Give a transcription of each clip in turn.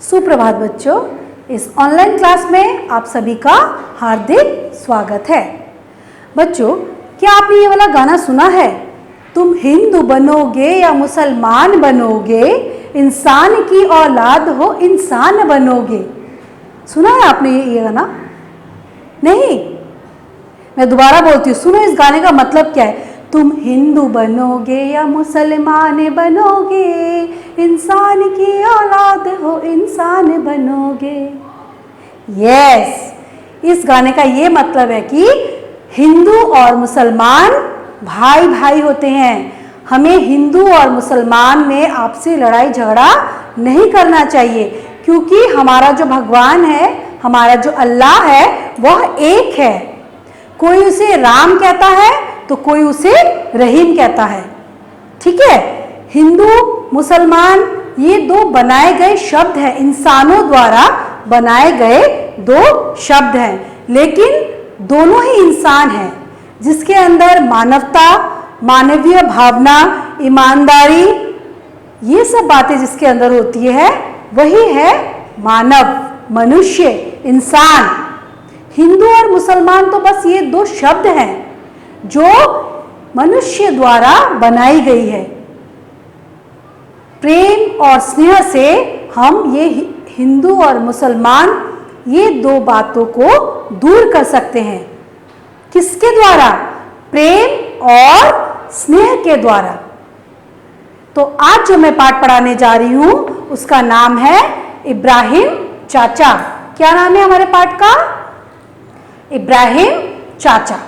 सुप्रभात बच्चों, इस ऑनलाइन क्लास में आप सभी का हार्दिक स्वागत है। बच्चों, क्या आपने ये वाला गाना सुना है? तुम हिंदू बनोगे या मुसलमान बनोगे, इंसान की औलाद हो इंसान बनोगे। सुना है आपने ये गाना? नहीं? मैं दोबारा बोलती हूँ, सुनो इस गाने का मतलब क्या है। तुम हिंदू बनोगे या मुसलमान बनोगे, इंसान की औलाद हो इंसान बनोगे। यस, इस गाने का ये मतलब है कि हिंदू और मुसलमान भाई भाई होते हैं। हमें हिंदू और मुसलमान में आपसी लड़ाई झगड़ा नहीं करना चाहिए, क्योंकि हमारा जो भगवान है, हमारा जो अल्लाह है, वह एक है। कोई उसे राम कहता है तो कोई उसे रहीम कहता है। ठीक है, हिंदू मुसलमान ये दो बनाए गए शब्द हैं, इंसानों द्वारा बनाए गए दो शब्द हैं, लेकिन दोनों ही इंसान हैं जिसके अंदर मानवता, मानवीय भावना, ईमानदारी, ये सब बातें जिसके अंदर होती है वही है मानव, मनुष्य, इंसान। हिंदू और मुसलमान तो बस ये दो शब्द हैं जो मनुष्य द्वारा बनाई गई है। प्रेम और स्नेह से हम ये हिंदू और मुसलमान ये दो बातों को दूर कर सकते हैं। किसके द्वारा? प्रेम और स्नेह के द्वारा। तो आज जो मैं पाठ पढ़ाने जा रही हूं उसका नाम है इब्राहिम चाचा। क्या नाम है हमारे पाठ का? इब्राहिम चाचा।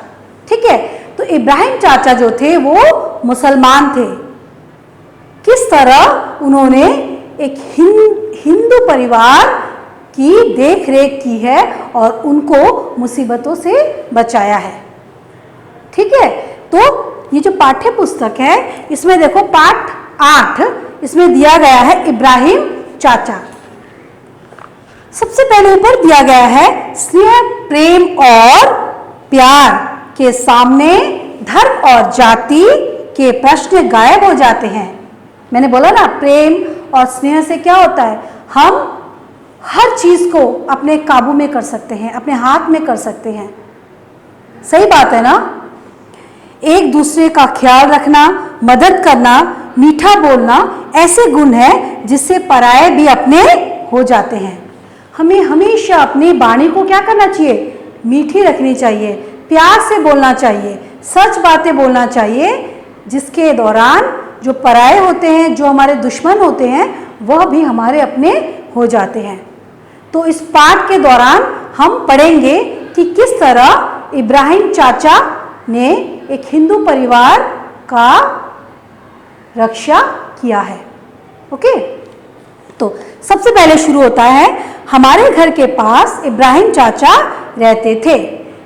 ठीक है, तो इब्राहिम चाचा जो थे वो मुसलमान थे। किस तरह उन्होंने एक हिंदू परिवार की देख रेख की है और उनको मुसीबतों से बचाया है। ठीक है, तो ये जो पाठ्य पुस्तक है इसमें देखो पाठ 8 इसमें दिया गया है इब्राहिम चाचा। सबसे पहले ऊपर दिया गया है स्नेह, प्रेम और प्यार के सामने धर्म और जाति के प्रश्न गायब हो जाते हैं। मैंने बोला ना, प्रेम और स्नेह से क्या होता है, हम हर चीज को अपने काबू में कर सकते हैं, अपने हाथ में कर सकते हैं। सही बात है ना? एक दूसरे का ख्याल रखना, मदद करना, मीठा बोलना ऐसे गुण हैं जिससे पराये भी अपने हो जाते हैं। हमें हमेशा अपनी वाणी को क्या करना चाहिए? मीठी रखनी चाहिए, प्यार से बोलना चाहिए, सच बातें बोलना चाहिए, जिसके दौरान जो पराये होते हैं, जो हमारे दुश्मन होते हैं, वह भी हमारे अपने हो जाते हैं। तो इस पाठ के दौरान हम पढ़ेंगे कि किस तरह इब्राहिम चाचा ने एक हिंदू परिवार का रक्षा किया है। ओके, तो सबसे पहले शुरू होता है, हमारे घर के पास इब्राहिम चाचा रहते थे।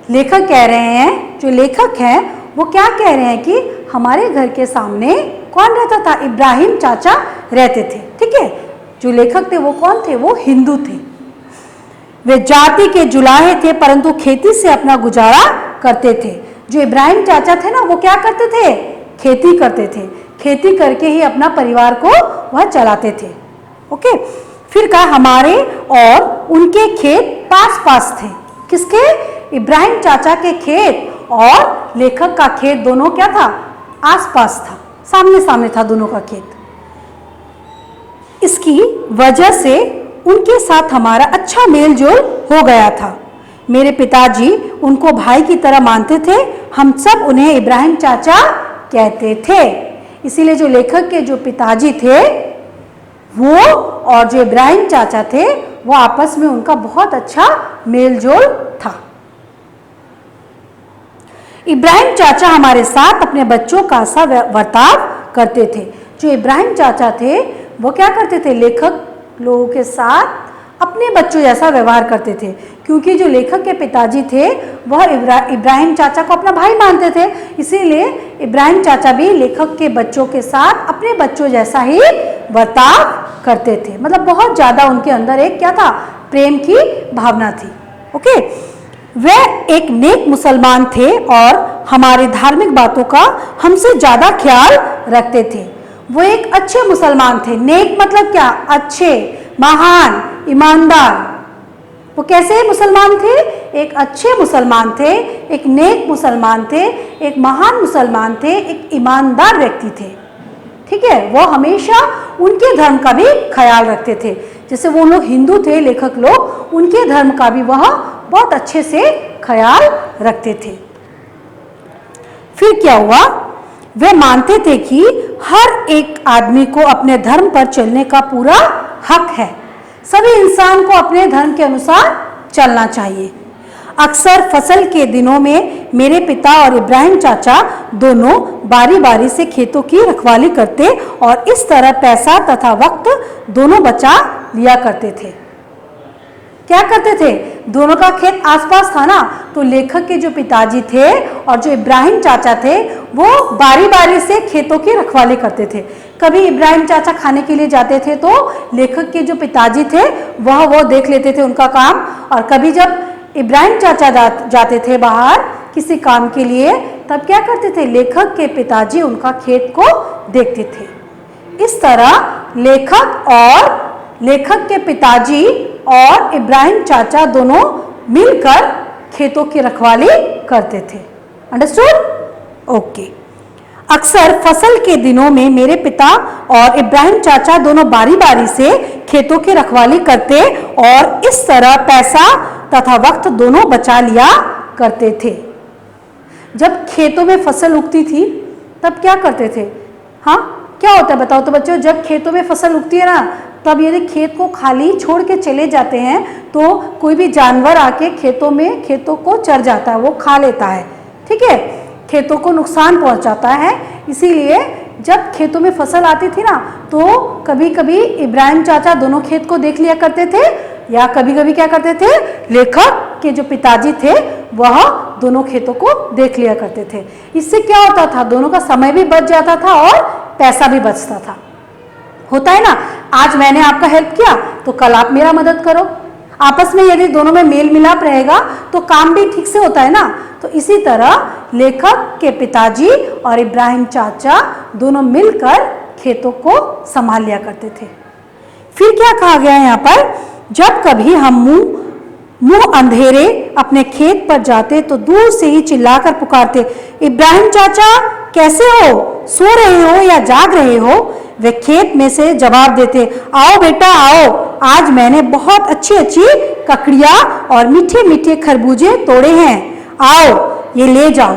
लेखक कह रहे हैं, जो लेखक हैं वो क्या कह रहे हैं कि हमारे घर के सामने कौन रहता था? इब्राहिम चाचा रहते थे। ठीक है, जो लेखक थे वो कौन थे? वो हिंदू थे। वे जाति के जुलाहे थे परंतु खेती से अपना गुजारा करते थे। जो इब्राहिम चाचा थे ना, वो क्या करते थे? खेती करते थे। खेती करके ही अपना परिवार को वह चलाते थे। ओके, फिर कहा हमारे और उनके खेत पास पास थे। किसके? इब्राहिम चाचा के खेत और लेखक का खेत दोनों क्या था? आस पास था, सामने सामने था दोनों का खेत। इसकी वजह से उनके साथ हमारा अच्छा मेल जोल हो गया था। मेरे पिताजी उनको भाई की तरह मानते थे। हम सब उन्हें इब्राहिम चाचा कहते थे। इसीलिए जो लेखक के जो पिताजी थे वो और जो इब्राहिम चाचा थे वो आपस में उनका बहुत अच्छा मेल जोल था। इब्राहिम चाचा हमारे साथ अपने बच्चों का सा बर्ताव करते थे। जो इब्राहिम चाचा थे वो क्या करते थे? लेखक लोगों के साथ अपने बच्चों जैसा व्यवहार करते थे, क्योंकि जो लेखक के पिताजी थे वह इब्राहिम चाचा को अपना भाई मानते थे। इसीलिए इब्राहिम चाचा भी लेखक के बच्चों के साथ अपने बच्चों जैसा ही बर्ताव करते थे। मतलब बहुत ज़्यादा उनके अंदर एक क्या था? प्रेम की भावना थी। ओके, वे एक नेक मुसलमान थे और हमारी धार्मिक बातों का हमसे ज़्यादा ख्याल रखते थे। वो एक अच्छे मुसलमान थे। नेक मतलब क्या? अच्छे, महान, ईमानदार। वो कैसे मुसलमान थे? एक अच्छे मुसलमान थे, एक नेक मुसलमान थे, एक महान मुसलमान थे, एक ईमानदार व्यक्ति थे। ठीक है, वो हमेशा उनके धर्म का भी ख्याल रखते थे। जैसे वो लोग हिंदू थे, लेखक लोग, उनके धर्म का भी वह बहुत अच्छे से ख्याल रखते थे। फिर क्या हुआ? वे मानते थे कि हर एक आदमी को अपने धर्म पर चलने का पूरा हक है। सभी इंसान को अपने धर्म के अनुसार चलना चाहिए। अक्सर फसल के दिनों में मेरे पिता और इब्राहिम चाचा दोनों बारी बारी से खेतों की रखवाली करते और इस तरह पैसा तथा वक्त दोनों बचा लिया करते थे। क्या करते थे? दोनों का खेत आसपास था ना, तो लेखक के जो पिताजी थे और जो इब्राहिम चाचा थे वो बारी बारी से खेतों की रखवाली करते थे। कभी इब्राहिम चाचा खाने के लिए जाते थे तो लेखक के जो पिताजी थे वो देख लेते थे उनका काम, और कभी जब इब्राहिम चाचा जाते थे बाहर किसी काम के लिए, तब क्या करते थे? लेखक के पिताजी उनका खेत को देखते थे। इस तरह लेखक के पिताजी और इब्राहिम चाचा दोनों मिलकर खेतों की रखवाली करते थे। अंडरस्टूड? ओके। अक्सर फसल के दिनों में मेरे पिता और इब्राहिम चाचा दोनों बारी बारी से खेतों की रखवाली करते और इस तरह पैसा तथा वक्त दोनों बचा लिया करते थे। जब खेतों में फसल उगती थी तब क्या करते थे? हाँ, क्या होता है बताओ तो बच्चों? जब खेतों में फसल उगती है ना, तब यदि खेत को खाली छोड़ के चले जाते हैं तो कोई भी जानवर आके खेतों को चर जाता है, वो खा लेता है। ठीक है, खेतों को नुकसान पहुंचाता है। इसीलिए जब खेतों में फसल आती थी ना, तो कभी कभी इब्राहिम चाचा दोनों खेत को देख लिया करते थे, या कभी कभी क्या करते थे? लेखक के जो पिताजी थे वह दोनों खेतों को देख लिया करते थे। इससे क्या होता था? दोनों का समय भी बच जाता था और पैसा भी बचता था। होता है ना, आज मैंने आपका हेल्प किया तो कल आप मेरा मदद करो। आपस में यदि दोनों में मेल मिलाप रहेगा तो काम भी ठीक से होता है ना। तो इसी तरह लेखक के पिताजी और इब्राहिम चाचा दोनों मिलकर खेतों को संभाल लिया करते थे। फिर क्या कहा गया है यहाँ पर? जब कभी हम मुंह अंधेरे अपने खेत पर जाते तो दूर से ही चिल्लाकर पुकारते, इब्राहिम चाचा कैसे हो? सो रहे हो या जाग रहे हो? वे खेत में से जवाब देते, आओ बेटा आओ, आज मैंने बहुत अच्छी अच्छी ककड़ियाँ और मीठे मीठे खरबूजे तोड़े हैं, आओ ये ले जाओ।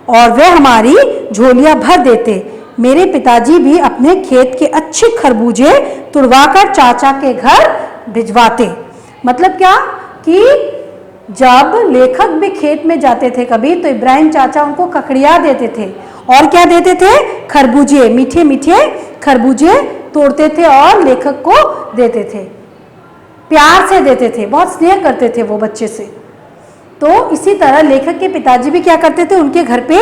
और वे हमारी झोलियाँ भर देते। मेरे पिताजी भी अपने खेत के अच्छे खरबूजे तुड़वाकर चाचा के घर भिजवाते। मतलब क्या कि जब लेखक भी खेत में जाते थे कभी, तो इब्राहिम चाचा उनको ककड़ियाँ देते थे और क्या देते थे? खरबूजे, मीठे मीठे खरबूजे तोड़ते थे और लेखक को देते थे। प्यार से देते थे, बहुत स्नेह करते थे वो बच्चे से। तो इसी तरह लेखक के पिताजी भी क्या करते थे? उनके घर पे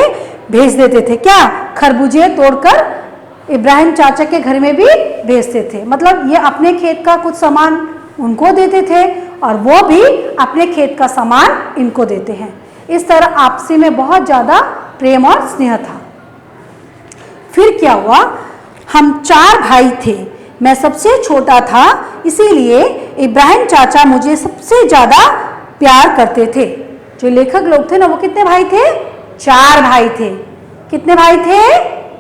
भेज देते थे। क्या? खरबूजे तोड़कर इब्राहिम चाचा के घर में भी भेजते थे। मतलब ये अपने खेत का कुछ सामान उनको देते थे और वो भी अपने खेत का सामान इनको देते हैं। इस तरह आपसी में बहुत ज़्यादा प्रेम और स्नेह था। फिर क्या हुआ? हम 4 भाई थे, मैं सबसे छोटा था, इसीलिए इब्राहिम चाचा मुझे सबसे ज़्यादा प्यार करते थे। जो लेखक लोग थे ना, वो कितने भाई थे? 4 भाई थे। कितने भाई थे?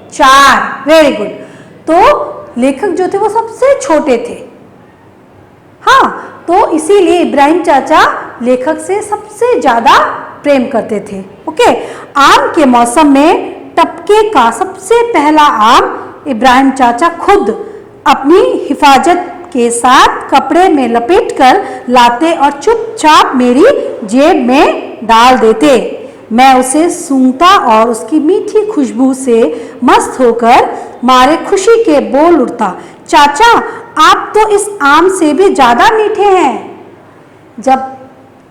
4। Very good. तो लेखक जो थे वो सबसे छोटे थे। हाँ, तो इसीलिए इब्राहिम चाचा लेखक से सबसे ज़्यादा प्रेम करते थे। ओके। आम के मौसम में टपके का सबसे पहला आम इब्राहिम चाचा खुद अपनी हिफाजत के साथ कपड़े में लपेटकर लाते और चुपचाप मेरी जेब में डाल देते। मैं उसे सूंघता और उसकी मीठी खुशबू से मस्त होकर मारे खुशी के बोल उठता, चाचा आप तो इस आम से भी ज़्यादा मीठे हैं। जब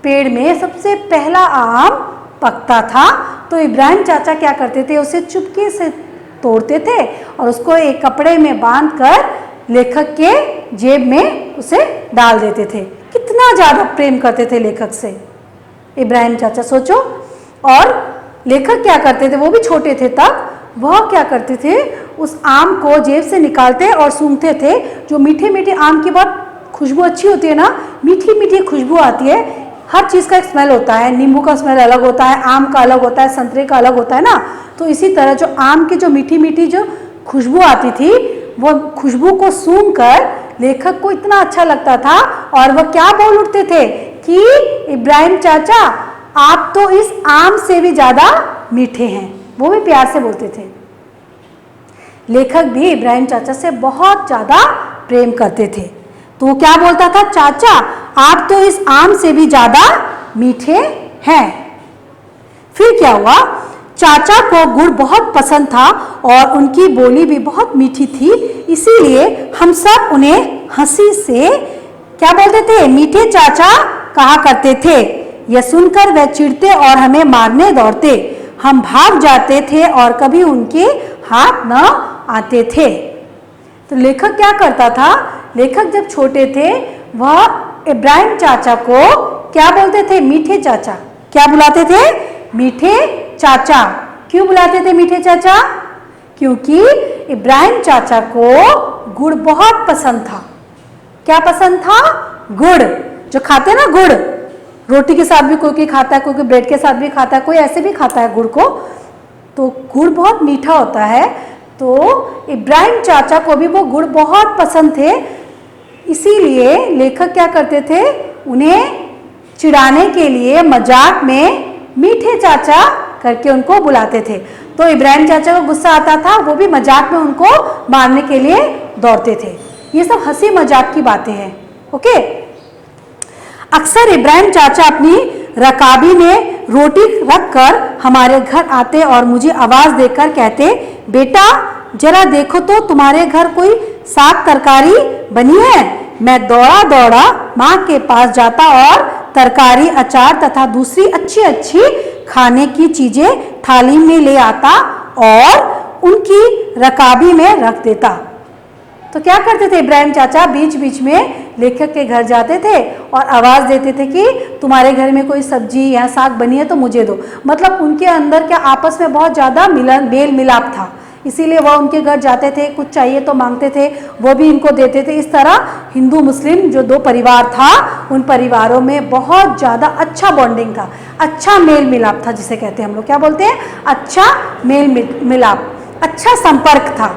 पेड़ में सबसे पहला आम पकता था तो इब्राहिम चाचा क्या करते थे? उसे चुपके से तोड़ते थे और उसको एक कपड़े में बांधकर लेखक के जेब में उसे डाल देते थे। कितना ज़्यादा प्रेम करते थे लेखक से इब्राहिम चाचा, सोचो। और लेखक क्या करते थे? वो भी छोटे थे तब। वह क्या करते थे? उस आम को जेब से निकालते और सूंघते थे। जो मीठे मीठे आम की बहुत खुशबू अच्छी होती है ना, मीठी मीठी खुशबू आती है। हर चीज़ का एक स्मेल होता है, नींबू का स्मेल अलग होता है, आम का अलग होता है, संतरे का अलग होता है ना। तो इसी तरह जो आम की जो मीठी मीठी जो खुशबू आती थी, वो खुशबू को सूंघकर लेखक को इतना अच्छा लगता था और वह क्या बोल उठते थे कि इब्राहिम चाचा आप तो इस आम से भी ज़्यादा मीठे हैं। वो भी प्यार से बोलते थे। लेखक भी इब्राहिम चाचा से बहुत ज़्यादा प्रेम करते थे। तो वो क्या बोलता था, चाचा आप तो इस आम से भी ज़्यादा मीठे हैं। फिर क्या हुआ, चाचा को गुड़ बहुत पसंद था और उनकी बोली भी बहुत मीठी थी, इसीलिए हम सब उन्हें हंसी से क्या बोलते थे, मीठे चाचा कहा करते थे। यह सुनकर वह चिढ़ते और हमें मारने दौड़ते। हम भाग जाते थे और कभी उनके हाथ न आते थे। तो लेखक क्या करता था, लेखक जब छोटे थे वह इब्राहिम चाचा को क्या बोलते थे, मीठे चाचा। क्या बुलाते थे, मीठे चाचा। क्यों बुलाते थे मीठे चाचा, क्योंकि इब्राहिम चाचा को गुड़ बहुत पसंद था। क्या पसंद था, गुड़। जो खाते ना गुड़, रोटी के साथ भी कोई खाता है, कोई ब्रेड के साथ भी खाता है, कोई ऐसे भी खाता है गुड़ को। तो गुड़ बहुत मीठा होता है, तो इब्राहिम चाचा को भी वो गुड़ बहुत पसंद थे। इसीलिए लेखक क्या करते थे, उन्हें चिढ़ाने के लिए मजाक में मीठे चाचा करके उनको बुलाते थे। तो इब्राहिम चाचा को गुस्सा आता था, वो भी मजाक में उनको मारने के लिए दौड़ते थे। ये सब हंसी मजाक की बातें हैं। ओके। अक्सर इब्राहिम चाचा अपनी रकाबी में रोटी रखकर हमारे घर आते और मुझे आवाज़ देकर कहते, बेटा जरा देखो तो तुम्हारे घर कोई साग तरकारी बनी है। मैं दौड़ा दौड़ा माँ के पास जाता और तरकारी, अचार तथा दूसरी अच्छी अच्छी खाने की चीज़ें थाली में ले आता और उनकी रकाबी में रख देता। तो क्या करते थे इब्राहिम चाचा, बीच बीच में लेखक के घर जाते थे और आवाज़ देते थे कि तुम्हारे घर में कोई सब्जी या साग बनी है तो मुझे दो। मतलब उनके अंदर क्या आपस में बहुत ज़्यादा मेल मिलाप था, इसीलिए वह उनके घर जाते थे, कुछ चाहिए तो मांगते थे, वो भी इनको देते थे। इस तरह हिंदू मुस्लिम जो दो परिवार था, उन परिवारों में बहुत ज़्यादा अच्छा बॉन्डिंग था, अच्छा मेल मिलाप था, जिसे कहते हैं हम लोग क्या बोलते हैं, अच्छा मेल मिलाप, अच्छा संपर्क था।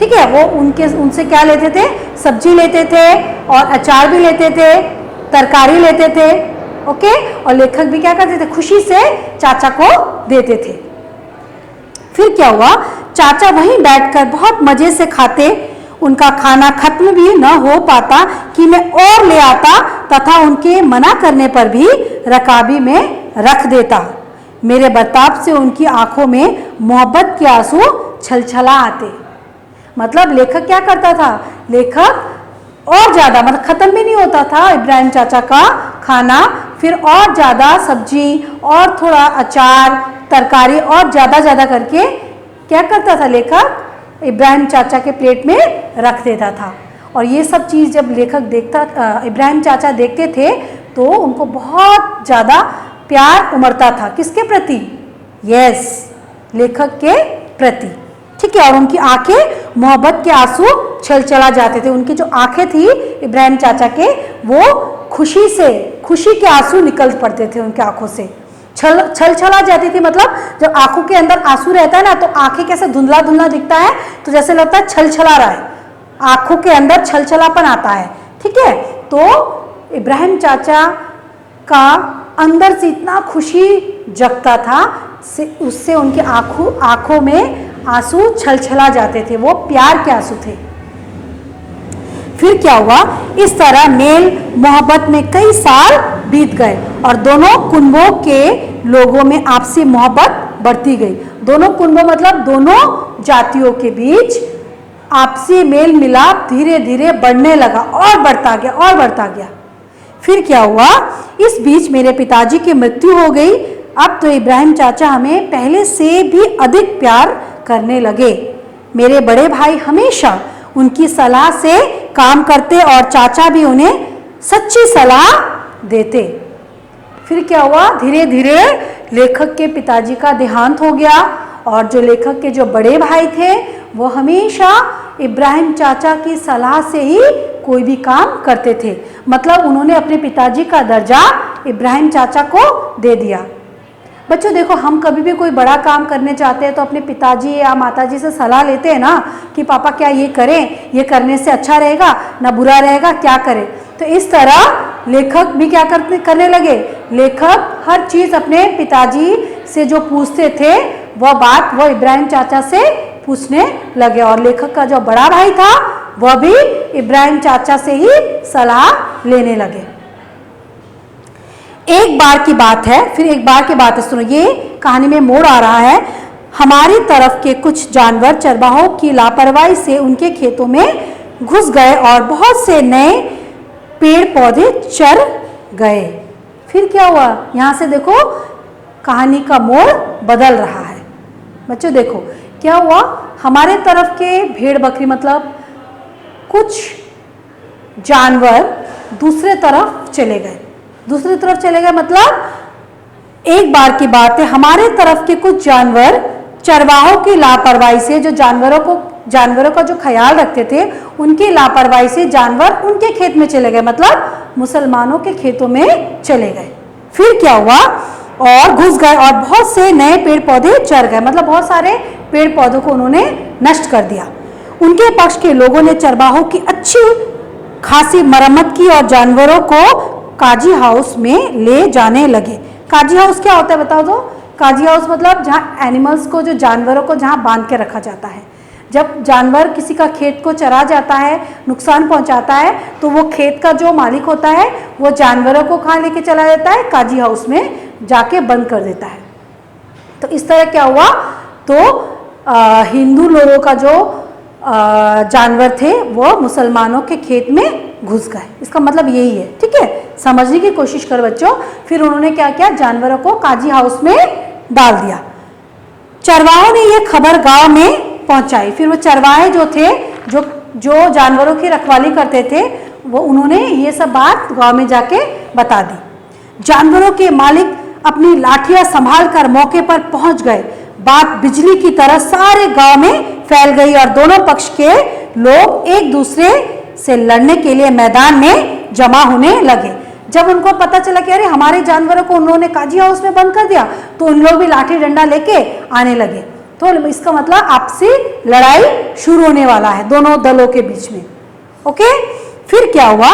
ठीक है। वो उनसे क्या लेते थे, सब्जी लेते थे और अचार भी लेते थे, तरकारी लेते थे। ओके। और लेखक भी क्या करते थे, खुशी से चाचा को देते थे। फिर क्या हुआ, चाचा वहीं बैठकर बहुत मजे से खाते। उनका खाना खत्म भी न हो पाता कि मैं और ले आता तथा उनके मना करने पर भी रकाबी में रख देता। मेरे बर्ताव से उनकी आंखों में मोहब्बत के आंसू छलछला आते। मतलब लेखक क्या करता था, लेखक और ज़्यादा, मतलब ख़त्म भी नहीं होता था इब्राहिम चाचा का खाना, फिर और ज़्यादा सब्जी और थोड़ा अचार तरकारी और ज़्यादा करके क्या करता था, लेखक इब्राहिम चाचा के प्लेट में रख देता था। और ये सब चीज़ जब लेखक देखता, इब्राहिम चाचा देखते थे तो उनको बहुत ज़्यादा प्यार उमड़ता था। किसके प्रति, यस, लेखक के प्रति। ठीक है। और उनकी आंखें मोहब्बत के आंसू छलछला जाते थे। उनकी जो आंखें थी इब्राहिम चाचा के, वो खुशी के आंसू निकल पड़ते थे उनके आंखों से, छलछला जाती थी। मतलब जब आंखों के अंदर आंसू रहता है ना, तो आंखें कैसे धुंधला धुंधला दिखता है, तो जैसे लगता है छलछला रहा है, आंखों के अंदर छलछलापन आता है। ठीक है। तो इब्राहिम चाचा का अंदर से इतना खुशी जगता था, उससे उनके आंखों में आंसू छलछला जाते थे, वो प्यार के आंसू थे। फिर क्या हुआ, इस तरह मेल मोहब्बत में कई साल बीत गए और दोनों कुंभों के लोगों में आपसी मोहब्बत बढ़ती गई। दोनों कुंभों मतलब दोनों जातियों के बीच आपसी मेल मिलाप धीरे धीरे बढ़ने लगा और बढ़ता गया। फिर क्या हुआ, इस बीच मेरे पिताजी की मृत्यु हो गई। अब तो इब्राहिम चाचा हमें पहले से भी अधिक प्यार करने लगे। मेरे बड़े भाई हमेशा उनकी सलाह से काम करते और चाचा भी उन्हें सच्ची सलाह देते। फिर क्या हुआ, धीरे धीरे लेखक के पिताजी का देहांत हो गया और जो लेखक के जो बड़े भाई थे वो हमेशा इब्राहिम चाचा की सलाह से ही कोई भी काम करते थे। मतलब उन्होंने अपने पिताजी का दर्जा इब्राहिम चाचा को दे दिया। बच्चों देखो, हम कभी भी कोई बड़ा काम करने चाहते हैं तो अपने पिताजी या माताजी से सलाह लेते हैं ना कि पापा क्या ये करें, ये करने से अच्छा रहेगा ना बुरा रहेगा, क्या करें। तो इस तरह लेखक भी क्या करने लगे, लेखक हर चीज़ अपने पिताजी से जो पूछते थे वह बात वो इब्राहिम चाचा से पूछने लगे। और लेखक का जो बड़ा भाई था वह भी इब्राहिम चाचा से ही सलाह लेने लगे। एक बार की बात है, फिर एक बार की बात है, सुनो, ये कहानी में मोड़ आ रहा है। हमारी तरफ के कुछ जानवर चरवाहों की लापरवाही से उनके खेतों में घुस गए और बहुत से नए पेड़ पौधे चर गए। फिर क्या हुआ, यहाँ से देखो कहानी का मोड़ बदल रहा है। बच्चों देखो क्या हुआ, हमारे तरफ के भेड़ बकरी मतलब कुछ जानवर दूसरे तरफ चले गए। दूसरी तरफ चले गए मतलब एक बार की बात है, हमारे तरफ के कुछ जानवर चरवाहों की लापरवाही से, जो जानवरों का जो ख्याल रखते थे उनकी लापरवाही से जानवर उनके खेत में चले गए, मतलब मुसलमानों के खेतों में चले गए। फिर क्या हुआ, और घुस गए और बहुत से नए पेड़ पौधे चर गए, मतलब बहुत सारे पेड़ पौधों को उन्होंने नष्ट कर दिया। उनके पक्ष के लोगों ने चरवाहों की अच्छी खासी मरम्मत की और जानवरों को काजी हाउस में ले जाने लगे। काजी हाउस क्या होता है बताओ तो? काजी हाउस मतलब जहाँ एनिमल्स को, जो जानवरों को जहाँ बांध के रखा जाता है। जब जानवर किसी का खेत को चरा जाता है, नुकसान पहुँचाता है, तो वो खेत का जो मालिक होता है वो जानवरों को कहाँ लेके चला जाता है, काजी हाउस में जाके बंद कर देता है। तो इस तरह क्या हुआ, तो हिंदू लोगों का जो जानवर थे वो मुसलमानों के खेत में घुस गए। इसका मतलब यही है, ठीक है, समझने की कोशिश करो बच्चों। फिर उन्होंने क्या किया, जानवरों को काजी हाउस में डाल दिया। चरवाहों ने ये खबर गांव में पहुंचाई। फिर वो चरवाहे जो थे, जो जानवरों की रखवाली करते थे, वो उन्होंने ये सब बात गांव में जाके बता दी। जानवरों के मालिक अपनी लाठियां संभाल कर मौके पर पहुंच गए। बात बिजली की तरह सारे गांव में फैल गई और दोनों पक्ष के लोग एक दूसरे से लड़ने के लिए मैदान में जमा होने लगे। जब उनको पता चला कि अरे हमारे जानवरों को उन्होंने काजी हाउस में बंद कर दिया, तो उन लोग भी लाठी डंडा लेके आने लगे। तो इसका मतलब आपसी लड़ाई शुरू होने वाला है दोनों दलों के बीच में। ओके, फिर क्या हुआ,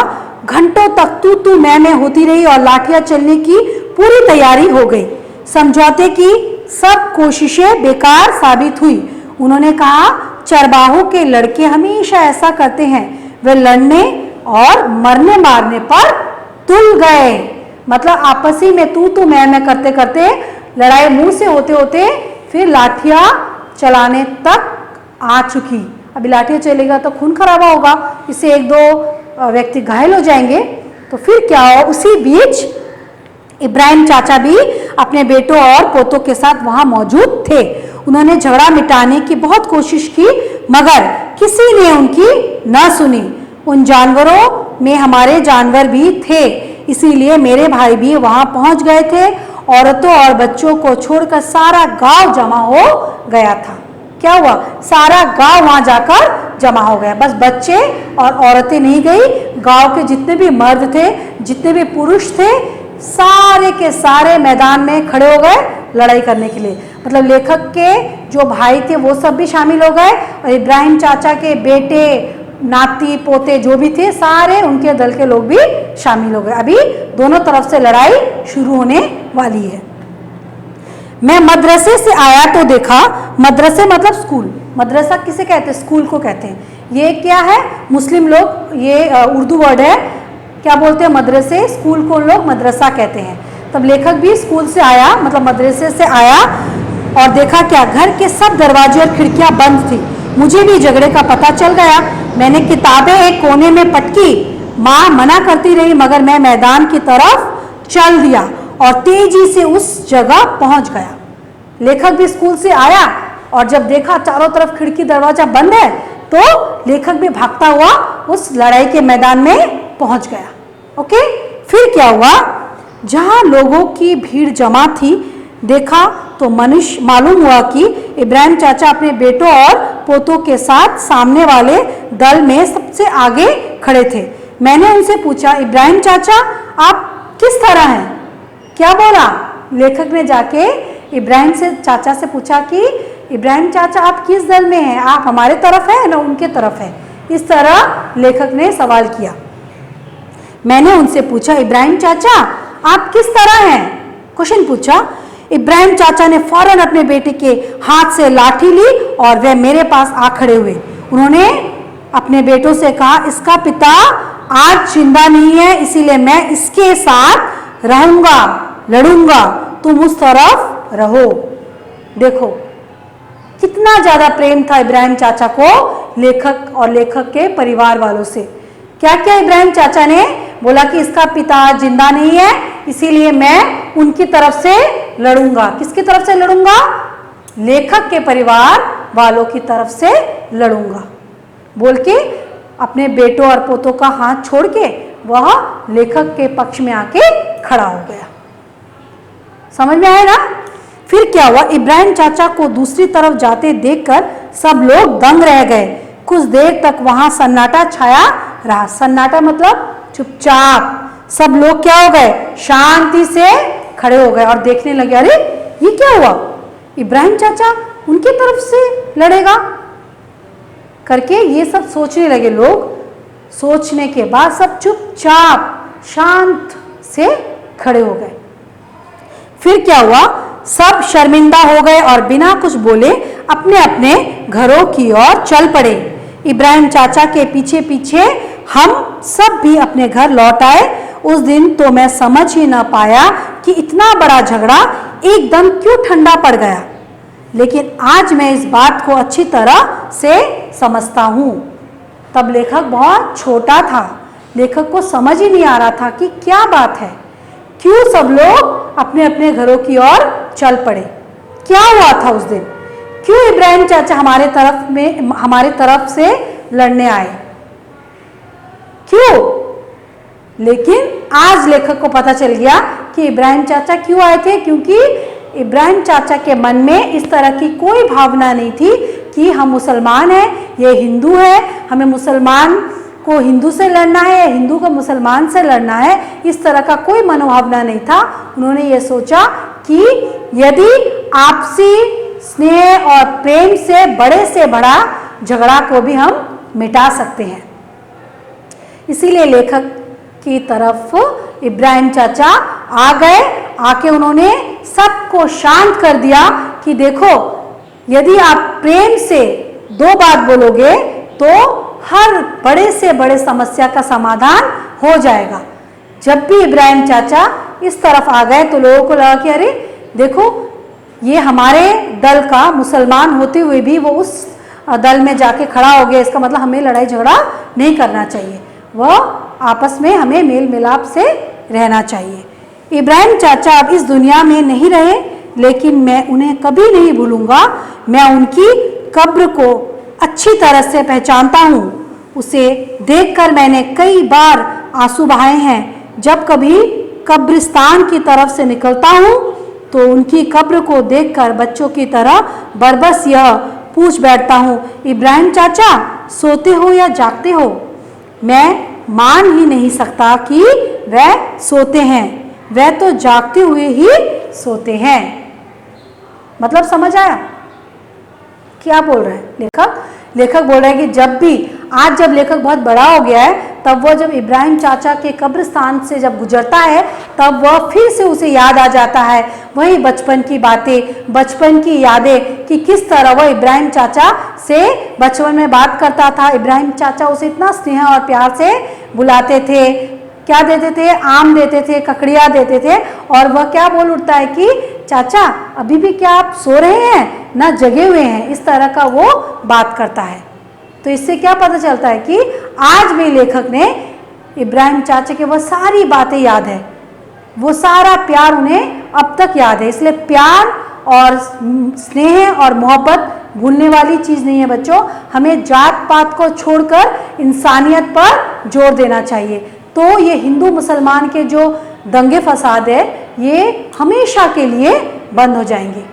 घंटों तक तू मैं होती रही और लाठियां चलने की पूरी तैयारी हो गई। समझौते की सब कोशिशें बेकार साबित हुई। उन्होंने कहा, चरवाहों के लड़के हमेशा ऐसा करते हैं, वे लड़ने और मरने मारने पर तुल गए। मतलब आपसी में तू मैं करते करते लड़ाई मुंह से होते होते फिर लाठियां चलाने तक आ चुकी। अभी लाठियां चलेगा तो खून खराबा होगा, इससे एक दो व्यक्ति घायल हो जाएंगे। तो फिर क्या हो, उसी बीच इब्राहिम चाचा भी अपने बेटों और पोतों के साथ वहां मौजूद थे। उन्होंने झगड़ा मिटाने की बहुत कोशिश की, मगर किसी ने उनकी न सुनी। उन जानवरों में हमारे जानवर भी थे, इसीलिए मेरे भाई भी वहां पहुंच गए थे। औरतों और बच्चों को छोड़कर सारा गांव जमा हो गया था। क्या हुआ, सारा गांव वहां जाकर जमा हो गया, बस बच्चे और औरतें नहीं गई। गांव के जितने भी मर्द थे, जितने भी पुरुष थे, सारे के सारे मैदान में खड़े हो गए लड़ाई करने के लिए। मतलब लेखक के जो भाई थे वो सब भी शामिल हो गए और इब्राहिम चाचा के बेटे, नाती पोते जो भी थे, सारे उनके दल के लोग भी शामिल हो गए। अभी दोनों तरफ से लड़ाई शुरू होने वाली है। मैं मदरसे से आया तो देखा, मदरसे मतलब स्कूल, मदरसा किसे कहते हैं, स्कूल को कहते हैं। ये क्या है, मुस्लिम लोग, ये उर्दू वर्ड है, क्या बोलते हैं, मदरसे, स्कूल को लोग मदरसा कहते हैं। तब लेखक भी स्कूल से आया, मतलब मदरसे से आया और देखा क्या, घर के सब दरवाजे और खिड़कियां बंद थी। मुझे भी झगड़े का पता चल गया। मैंने किताबें एक कोने में पटकी, माँ मना करती रही, मगर मैं मैदान की तरफ चल दिया और तेजी से उस जगह पहुंच गया। लेखक भी स्कूल से आया और जब देखा चारों तरफ खिड़की दरवाजा बंद है, तो लेखक भी भागता हुआ उस लड़ाई के मैदान में पहुंच गया। ओके, फिर क्या हुआ, जहां लोगों की भीड़ जमा थी, देखा तो मनुष्य मालूम हुआ कि इब्राहिम चाचा अपने बेटों और पोतों के साथ सामने वाले दल में सबसे आगे खड़े थे। मैंने उनसे पूछा, इब्राहिम चाचा आप किस तरह हैं? क्या बोला? लेखक ने जाके इब्राहिम से चाचा से पूछा कि इब्राहिम चाचा आप किस दल में हैं? आप हमारे तरफ हैं ना उनके तरफ हैं? इस तरह लेखक ने सवाल किया। मैंने उनसे पूछा, इब्राहिम चाचा आप किस तरह हैं? क्वेश्चन पूछा। इब्राहिम चाचा ने फौरन अपने बेटे के हाथ से लाठी ली और वह मेरे पास आ खड़े हुए। उन्होंने अपने बेटों से कहा, इसका पिता आज जिंदा नहीं है, इसीलिए मैं इसके साथ रहूंगा, लड़ूंगा, तुम उस तरफ रहो। देखो कितना ज्यादा प्रेम था इब्राहिम चाचा को लेखक और लेखक के परिवार वालों से। क्या क्या इब्राहिम चाचा ने बोला कि इसका पिता जिंदा नहीं है, इसीलिए मैं उनकी तरफ से लड़ूंगा। किसकी तरफ से लड़ूंगा? लेखक के परिवार वालों की तरफ से लड़ूंगा बोल के अपने बेटों और पोतों का हाथ छोड़ के वह लेखक के पक्ष में आके खड़ा हो गया। समझ में आया ना? फिर क्या हुआ? इब्राहिम चाचा को दूसरी तरफ जाते देखकर सब लोग दंग रह गए। कुछ देर तक वहां सन्नाटा छाया रहा। सन्नाटा मतलब चुपचाप। सब लोग क्या हो गए? शांति से खड़े हो गए और देखने लगे, अरे ये क्या हुआ? इब्राहिम चाचा उनकी तरफ से लड़ेगा करके ये सब सोचने लगे लोग। सोचने के बाद सब चुपचाप शांत से खड़े हो गए। फिर क्या हुआ? सब शर्मिंदा हो गए और बिना कुछ बोले अपने अपने घरों की ओर चल पड़े। इब्राहिम चाचा के पीछे पीछे हम सब भी अपने घर लौट आए। उस दिन तो मैं समझ ही ना पाया कि इतना बड़ा झगड़ा एकदम क्यों ठंडा पड़ गया, लेकिन आज मैं इस बात को अच्छी तरह से समझता हूँ। तब लेखक बहुत छोटा था, लेखक को समझ ही नहीं आ रहा था कि क्या बात है, क्यों सब लोग अपने अपने घरों की ओर चल पड़े, क्या हुआ था उस दिन, क्यों इब्राहिम चाचा हमारे तरफ से लड़ने आए, क्यों? लेकिन आज लेखक को पता चल गया कि इब्राहिम चाचा क्यों आए थे, क्योंकि इब्राहिम चाचा के मन में इस तरह की कोई भावना नहीं थी कि हम मुसलमान हैं, ये हिंदू है, हमें मुसलमान को हिंदू से लड़ना है या हिंदू को मुसलमान से लड़ना है। इस तरह का कोई मनोभावना नहीं था। उन्होंने ये सोचा कि यदि आपसी स्नेह और प्रेम से बड़ा झगड़ा को भी हम मिटा सकते हैं। इसीलिए लेखक की तरफ इब्राहिम चाचा आ गए। आके उन्होंने सबको शांत कर दिया कि देखो, यदि आप प्रेम से दो बात बोलोगे तो हर बड़े से बड़े समस्या का समाधान हो जाएगा। जब भी इब्राहिम चाचा इस तरफ आ गए तो लोगों को लगा कि अरे देखो, ये हमारे दल का मुसलमान होते हुए भी वो उस दल में जाके खड़ा हो गया, इसका मतलब हमें लड़ाई झगड़ा नहीं करना चाहिए, वह आपस में हमें मेल मिलाप से रहना चाहिए। इब्राहिम चाचा अब इस दुनिया में नहीं रहे, लेकिन मैं उन्हें कभी नहीं भूलूंगा। मैं उनकी कब्र को अच्छी तरह से पहचानता हूँ। उसे देखकर मैंने कई बार आंसू बहाए हैं। जब कभी कब्रिस्तान की तरफ से निकलता हूँ तो उनकी कब्र को देखकर बच्चों की तरह बरबस यह पूछ बैठता हूँ, इब्राहिम चाचा सोते हो या जागते हो? मैं मान ही नहीं सकता कि वह सोते हैं, वह तो जागते हुए ही सोते हैं। मतलब समझ आया क्या बोल रहे हैं लेखक बोल रहे हैं कि जब लेखक बहुत बड़ा हो गया है, तब वह जब इब्राहिम चाचा के कब्रिस्तान से जब गुजरता है तब वह फिर से उसे याद आ जाता है वही बचपन की बातें, बचपन की यादें कि किस तरह वह इब्राहिम चाचा से बचपन में बात करता था। इब्राहिम चाचा उसे इतना स्नेह और प्यार से बुलाते थे, क्या देते थे? आम देते थे, ककड़ियाँ देते थे, और वह क्या बोल उठता है कि चाचा अभी भी क्या आप सो रहे हैं ना जगे हुए हैं? इस तरह का वो बात करता है। तो इससे क्या पता चलता है कि आज भी लेखक ने इब्राहिम चाचा के वो सारी बातें याद है, वो सारा प्यार उन्हें अब तक याद है। इसलिए प्यार और स्नेह और मोहब्बत भूलने वाली चीज़ नहीं है बच्चों। हमें जात पात को छोड़कर इंसानियत पर जोर देना चाहिए। तो ये हिंदू मुसलमान के जो दंगे फसाद है ये हमेशा के लिए बंद हो जाएंगी।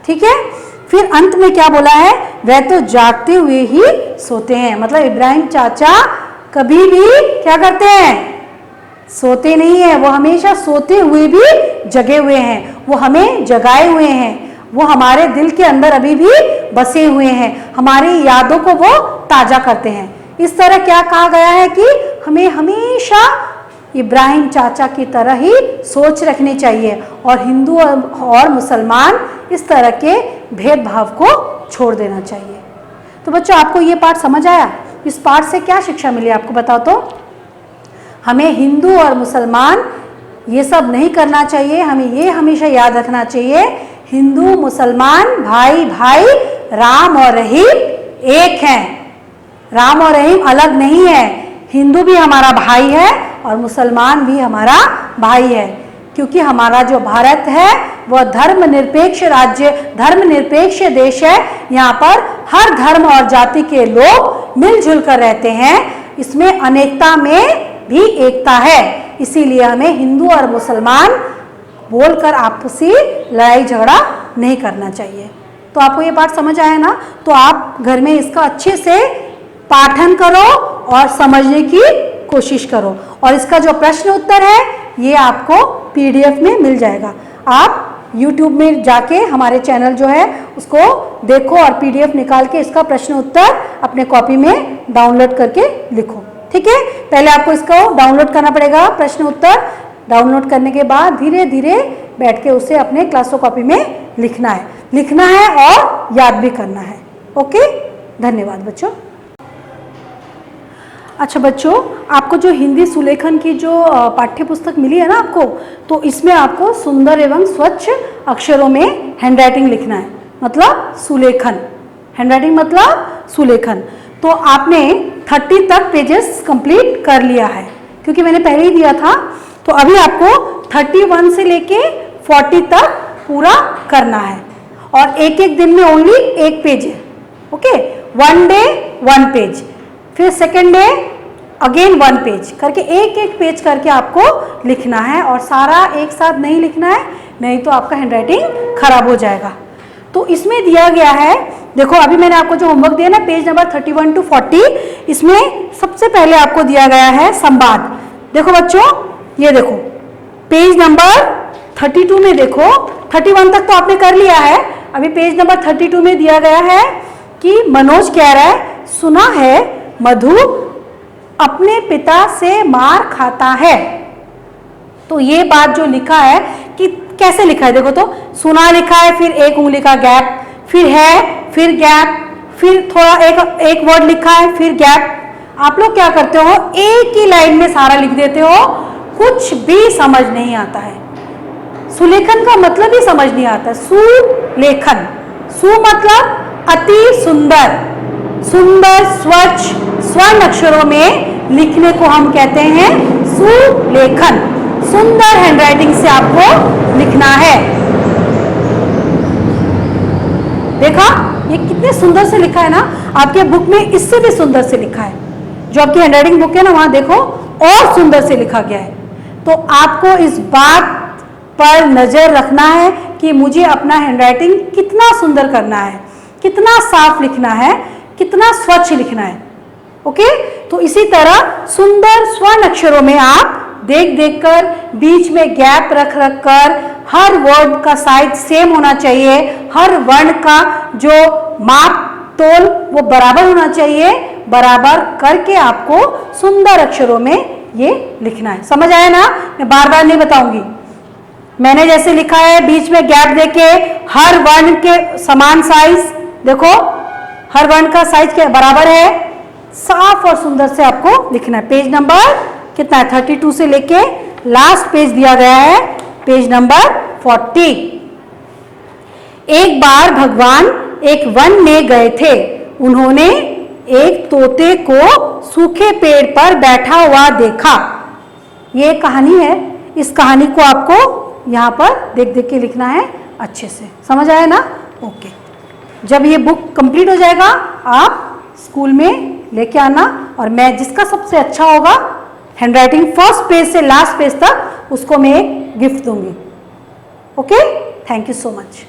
ठीक है, फिर अंत में क्या बोला है, वह तो जागते हुए ही सोते हैं। मतलब इब्राहिम चाचा कभी भी क्या करते हैं, सोते नहीं है, वो हमेशा सोते हुए भी जगे हुए हैं, वो हमें जगाए हुए हैं, वो हमारे दिल के अंदर अभी भी बसे हुए हैं, हमारी यादों को वो ताजा करते हैं। इस तरह क्या कहा गया है कि हमें हमेशा इब्राहिम चाचा की तरह ही सोच रखनी चाहिए और हिंदू और मुसलमान इस तरह के भेदभाव को छोड़ देना चाहिए। तो बच्चों, आपको ये पाठ समझ आया? इस पाठ से क्या शिक्षा मिली आपको बताओ तो? हमें हिंदू और मुसलमान ये सब नहीं करना चाहिए, हमें ये हमेशा याद रखना चाहिए, हिंदू मुसलमान भाई भाई, राम और रहीम एक हैं, राम और रहीम अलग नहीं है। हिंदू भी हमारा भाई है और मुसलमान भी हमारा भाई है, क्योंकि हमारा जो भारत है वह धर्मनिरपेक्ष राज्य, धर्मनिरपेक्ष देश है। यहाँ पर हर धर्म और जाति के लोग मिलजुल कर रहते हैं, इसमें अनेकता में भी एकता है। इसीलिए हमें हिंदू और मुसलमान बोलकर आपसी लड़ाई झगड़ा नहीं करना चाहिए। तो आपको ये पाठ समझ आया ना? तो आप घर में इसका अच्छे से पाठन करो और समझने की कोशिश करो, और इसका जो प्रश्न उत्तर है ये आपको पीडीएफ में मिल जाएगा। आप YouTube में जाके हमारे चैनल जो है उसको देखो और पीडीएफ निकाल के इसका प्रश्न उत्तर अपने कॉपी में डाउनलोड करके लिखो। ठीक है, पहले आपको इसको डाउनलोड करना पड़ेगा, प्रश्न उत्तर डाउनलोड करने के बाद धीरे धीरे बैठ के उसे अपने क्लासो कॉपी में लिखना है और याद भी करना है। ओके, धन्यवाद बच्चों। अच्छा बच्चों, आपको जो हिंदी सुलेखन की जो पाठ्य पुस्तक मिली है ना आपको, तो इसमें आपको सुंदर एवं स्वच्छ अक्षरों में हैंडराइटिंग लिखना है, मतलब सुलेखन। हैंडराइटिंग मतलब सुलेखन। तो आपने 30 तक पेजेस कंप्लीट कर लिया है, क्योंकि मैंने पहले ही दिया था। तो अभी आपको 31 से लेके 40 तक पूरा करना है, और एक एक दिन में ओनली एक पेज है। ओके, 1 डे 1 पेज, फिर सेकेंड डे अगेन 1 पेज करके एक एक पेज करके आपको लिखना है, और सारा एक साथ नहीं लिखना है, नहीं तो आपका हैंडराइटिंग खराब हो जाएगा। तो इसमें दिया गया है, देखो अभी मैंने आपको जो होमवर्क दिया ना, पेज नंबर 31 to 40, इसमें सबसे पहले आपको दिया गया है संवाद। देखो बच्चों, ये देखो पेज नंबर 32 में देखो, 31 तक तो आपने कर लिया है, अभी पेज नंबर 32 में दिया गया है कि मनोज कह रहा है, सुना है मधु अपने पिता से मार खाता है। तो ये बात जो लिखा है कि कैसे लिखा है, देखो तो सुना लिखा है, फिर एक उंगली का गैप, फिर है, फिर गैप, फिर थोड़ा एक वर्ड लिखा है, फिर गैप। आप लोग क्या करते हो, एक ही लाइन में सारा लिख देते हो, कुछ भी समझ नहीं आता है। सुलेखन का मतलब ही समझ नहीं आता। सुलेखन, सु मतलब अति सुंदर, सुंदर स्वच्छ स्वर्ण अक्षरों में लिखने को हम कहते हैं सुलेखन। सुंदर हैंडराइटिंग से आपको लिखना है। देखा ये कितने सुंदर से लिखा है ना, आपके बुक में इससे भी सुंदर से लिखा है। जो आपकी हैंडराइटिंग बुक है ना, वहां देखो और सुंदर से लिखा गया है। तो आपको इस बात पर नजर रखना है कि मुझे अपना हैंडराइटिंग कितना सुंदर करना है, कितना साफ लिखना है, कितना स्वच्छ लिखना है। ओके, तो इसी तरह सुंदर स्वर्ण अक्षरों में आप देख देख कर, बीच में गैप रख रख कर, हर वर्ड का साइज सेम होना चाहिए, हर वर्ण का जो माप तोल वो बराबर होना चाहिए, बराबर करके आपको सुंदर अक्षरों में ये लिखना है। समझ आया ना? मैं बार बार नहीं बताऊंगी। मैंने जैसे लिखा है, बीच में गैप देके हर वर्ण के समान साइज, देखो हर वर्ण का साइज क्या बराबर है, साफ और सुंदर से आपको लिखना है। पेज नंबर कितना है, 32 से लेके लास्ट पेज दिया गया है, पेज नंबर 40। एक बार भगवान एक वन में गए थे, उन्होंने एक तोते को सूखे पेड़ पर बैठा हुआ देखा। ये कहानी है, इस कहानी को आपको यहाँ पर देख देख के लिखना है अच्छे से। समझ आया ना? ओके, जब ये बुक कंप्लीट हो जाएगा आप स्कूल में लेके आना, और मैं जिसका सबसे अच्छा होगा हैंडराइटिंग फर्स्ट पेज से लास्ट पेज तक, उसको मैं एक गिफ्ट दूंगी। Okay, thank you so much.